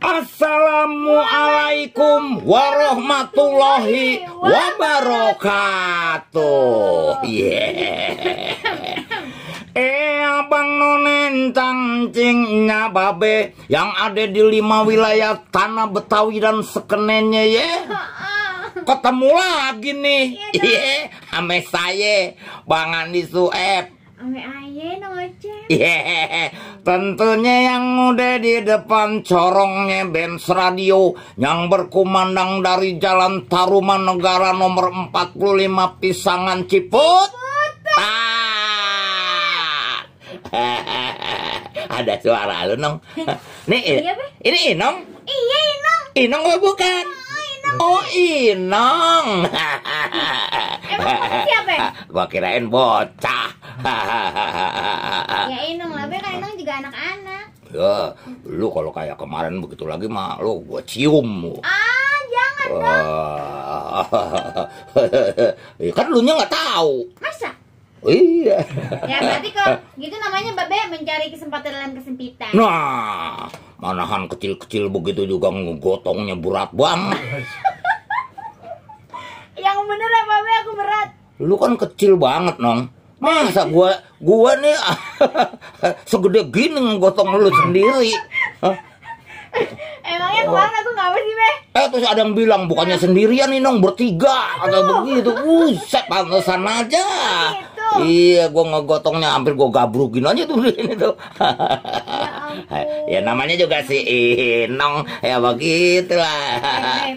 Assalamualaikum warahmatullahi wabarakatuh. Abang nonen cangcingnya babe yang ada di 5 wilayah tanah Betawi dan sekenennya ya. Ketemu lagi nih. Ame saya Bang Andi Sueb. Ame aye ngoceh. Tentunya yang udah di depan corongnya Benz Radio yang berkumandang dari Jalan Tarumanegara nomor 45 Pisangan Ciput. Ada suara lu nong. Nih, ini Inong. Iya Inong. Inong bukan? Oh Inong. Emang siapa ya? Gua kirain bocah. Ya Inong lah, kan Inong juga anak-anak. Ya, lu kalau kayak kemarin begitu lagi mah lu gua cium. Jangan dong. Kan lu nya nggak tahu. Masa? Iya. Ya berarti kalau gitu namanya babe mencari kesempatan dalam kesempitan. Nah, manahan kecil-kecil begitu juga ngegotongnya berat banget. Yang bener ya babe, aku berat. Lu kan kecil banget, Nong. Masa gua nih segede gini ngegotong lu sendiri. Emangnya kemarin aku ngapa sih, Be? Terus ada yang bilang bukannya sendirian nih, Nong, bertiga atau begitu. Buset, pantesan aja. Gitu. Iya, gua ngegotongnya hampir gua gabrukin aja tuh ini tuh. Ya namanya juga si Inong, ya begitulah.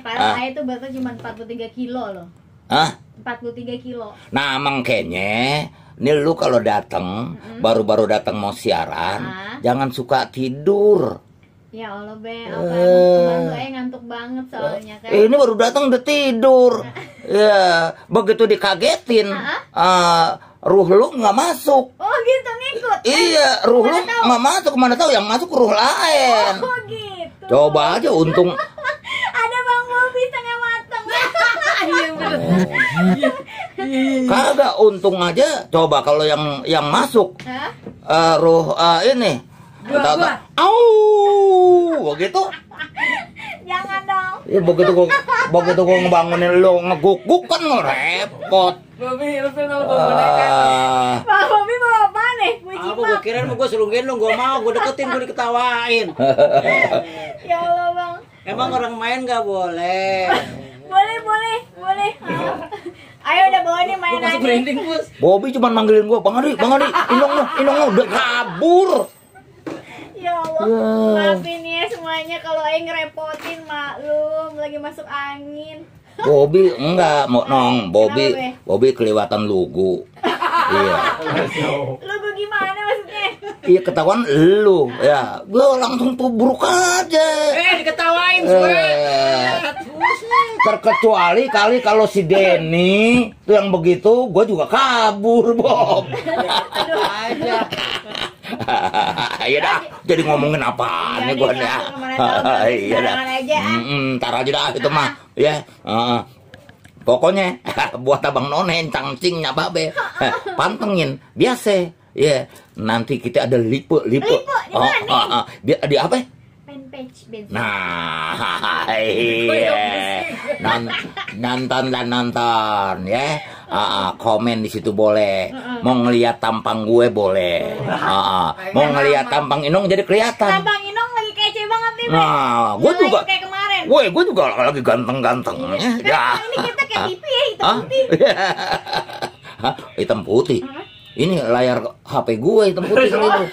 Parah saya tuh beratnya cuma 43 kilo loh. Hah? 43 kilo. Nah, makanya nih lu kalau datang, baru-baru datang mau siaran, jangan suka tidur. Ya Allah, Be, kemarin tuh ngantuk banget soalnya kan. Ini baru datang udah tidur. Ya, begitu dikagetin, ruh lu nggak masuk. Oh gitu, ngikut. Iya, ruh lu nggak masuk, kemana tahu yang masuk ruh lain. Oh gitu. Coba aja, untung ada Bang Bobi setengah matang. Iya bener. kagak, untung aja. Coba kalau yang masuk ruh ini. Gua. Begitu. Jangan dong. Ya begitu gua ngebangunin lu ngeguguk kan repot. Bobi, lu film kalau boneka. Bang Bobi mau apa nih? Gua kirain gua suruh gendong, gua mau, gua deketin, gua diketawain. Ya Allah, Bang. Emang orang main nggak boleh? Boleh. Ayo udah bawa nih main Gua masuk lagi. branding, Bos. Bobby cuma manggilin gua, Bang Adi, Inong udah kabur. Ya Allah, maafin ya semuanya kalau Aing ngerepotin, maklum lagi masuk angin. Bobby enggak, Nong. Kenapa, Be? Bobby kelewatan lugu. Iya. Lu gimana maksudnya? Iya, ketahuan lu. Ya, gua langsung tubruk aja. Diketawain semua. Terkecuali kali kalau si Denny tuh yang begitu, gua juga kabur, Bob. Aduh. Aja. Iya dah, jadi ngomongin apaan nih gua nih. Iya dah. Ntar aja dah itu mah, ya. Pokoknya buat abang nonen cangcingnya babe, pantengin biasa. Ya, nanti kita ada lipu. Di apa? Fanpage bensin. Nah, iya. Nonton ya. Komen di situ boleh. Mau ngelihat tampang gue boleh. Mau ngelihat tampang Inong jadi kelihatan. Tampang Inong lagi kece banget nih, Be. Nah, gue juga kayak kemarin. Gue juga lagi ganteng-gantengnya. Ya. Ini kita kayak TV ya, hitam putih. Hitam putih. Ini layar HP gue hitam putih kan itu.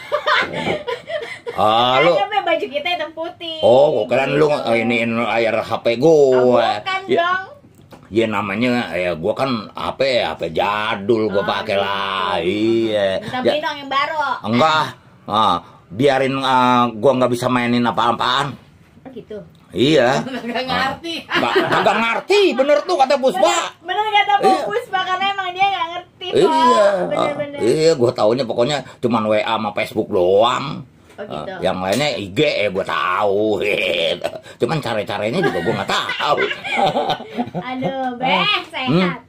Lu. Ada baju kita hitam putih. Oh, keren lu ini layar HP gue. Bukan dong. Ya namanya ya gua kan HP jadul gua pakai lah. Iya. Tapi dong yang baru. Enggak. Biarin gua nggak bisa mainin apa-apaan. Oh gitu. Iya. Nggak ngerti. Nggak ngerti, bener tuh kata Puspa. Bener kata Puspa karena emang dia nggak ngerti. Iya. Bener-bener. Iya, gua taunya pokoknya cuman WA sama Facebook doang. Oh gitu. Yang lainnya IG gue tahu, gitu. Cuman cara-caranya juga gue nggak tahu. Aduh, Be, sehat.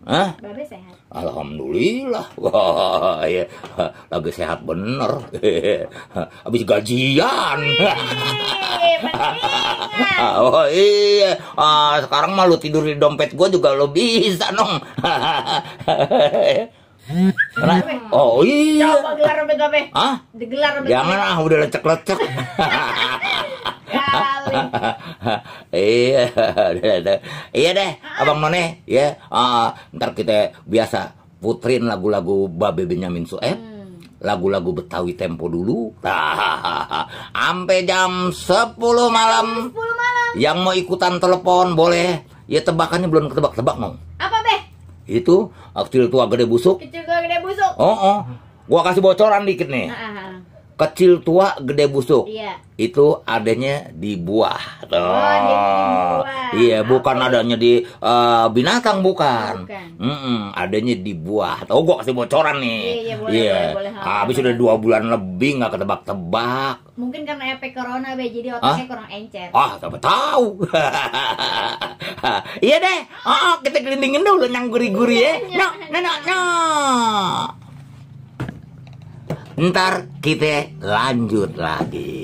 Hah? Babe sehat. Alhamdulillah. Wah, ya, lagi sehat bener. Habis gajian. Oh iya, sekarang mah lu tidur di dompet gua juga lo bisa dong. Oh iya. Coba gelar dompet babe. Hah? Digelar dompet. Jangan udah lecek-lecek. Kali. Iya, iya deh, Abang None, ya. Ntar kita biasa puterin lagu-lagu Babe Benyamin Sueb, lagu-lagu Betawi Tempo dulu, sampai jam 10 malam. 10 malam. Yang mau ikutan telepon boleh. Ya tebakannya belum ketebak-tebak mau. Apa be? Itu kecil tua gede busuk. Kecil gua gede busuk. Oh, gua kasih bocoran dikit nih. Kecil tua gede busuk. Iya. Itu adanya di buah. Oh, adanya di buah. Iya, bukan adanya di binatang, bukan. Bukan. Adanya di buah. Tahu gua kasih bocoran nih. Iya, boleh. Habis udah 2 bulan lebih nggak ketebak-tebak. Mungkin karena efek corona be, jadi otaknya kurang encer. Siapa tahu. Iya deh. Kita gelindingin dulu yang gurih-gurih ya. Ntar kita lanjut lagi.